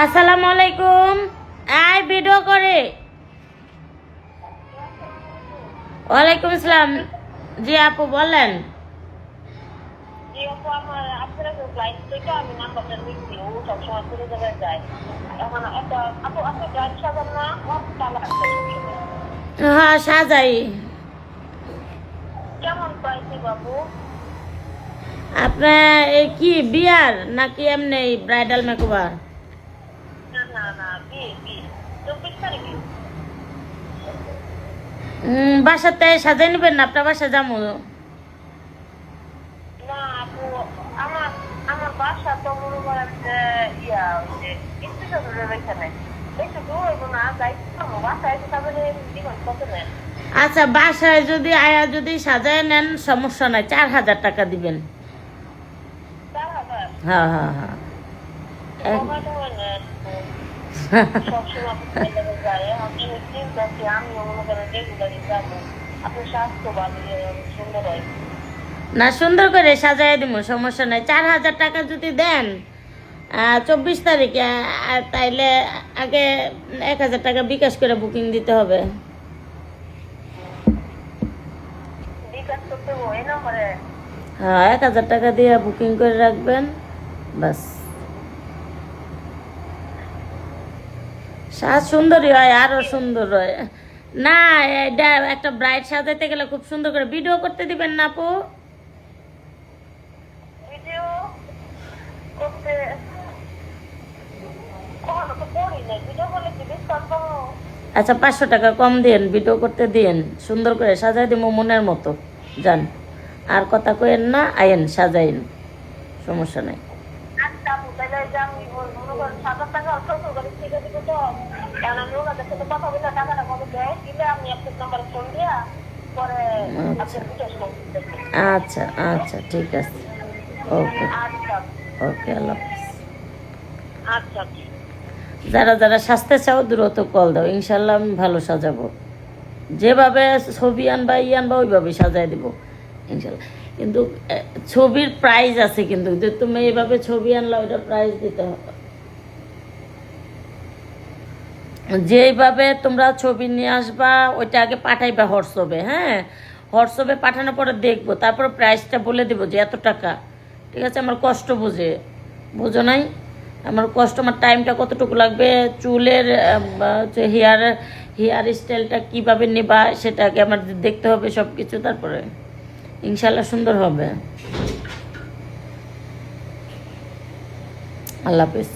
আসসালামু আলাইকুম। আয় ভিডিও করে। ওয়ালাইকুম আসসালাম। জি আপু বলেন। হ্যাঁ সাজাই। আপনার কি বিয়ার নাকি এমনি ব্রাইডাল মেকওভার? বাসাতে সাজাই নেবেন না? আপনার বাসা যাবো। আচ্ছা বাসায় যদি আয়া যদি সাজায় নেন সমস্যা নাই, 4,000 টাকা দিবেন। হ্যাঁ হ্যাঁ হ্যাঁ। না সুন্দর করে সাজাই দিব, সমস্যা নাই। 4,000 টাকা যদি দেন 24 তারিখে, তাইলে আগে 1,000 টাকা বিকাশ করে বুকিং দিতে হবে। হ্যাঁ 1,000 টাকা দিয়ে বুকিং করে রাখবেন, বাস। সাজ সুন্দরই হয়, আরো সুন্দর হয়। না এটা একটা ব্রাইড সাজাতে গেলে খুব সুন্দর করে ভিডিও করতে দিবেন না আপু? আচ্ছা 500 টাকা কম দিন, ভিডিও করতে দিন, সুন্দর করে সাজাই দিব মনের মতো। যান, আর কথা কইেন না, আইন সাজাইন, সমস্যা নাই। আচ্ছা আচ্ছা ঠিক আছে, ওকে ওকে, আল্লাহ হাফেজ। যারা যারা সাজতে চাও দ্রুত কল দাও, ইনশাল্লাহ আমি ভালো সাজাবো। যেভাবে ছবি আনবা আনবা ওইভাবে সাজাই দিব ইনশাল্লাহ। কিন্তু ছবির প্রাইস আছে, কিন্তু যে তুমি এইভাবে ছবি আনলা ওইটা প্রাইস দিতে হবে। যেইভাবে তোমরা ছবি নিয়ে আসবা ওইটা আগে পাঠাইবা হোয়াটসঅ্যাপে। হ্যাঁ হোয়াটসঅ্যাপে পাঠানোর পরে দেখবো, তারপর প্রাইসটা বলে দেবো যে এত টাকা। ঠিক আছে, আমার কষ্ট বুঝো নাই, আমার কষ্ট, আমার টাইমটা কতটুকু লাগবে, চুলের হেয়ার স্টাইলটা কীভাবে নেবা সেটাকে আমার দেখতে হবে সব কিছু, তারপরে ইনশাল্লাহ সুন্দর হবে। আল্লাহ হাফেজ।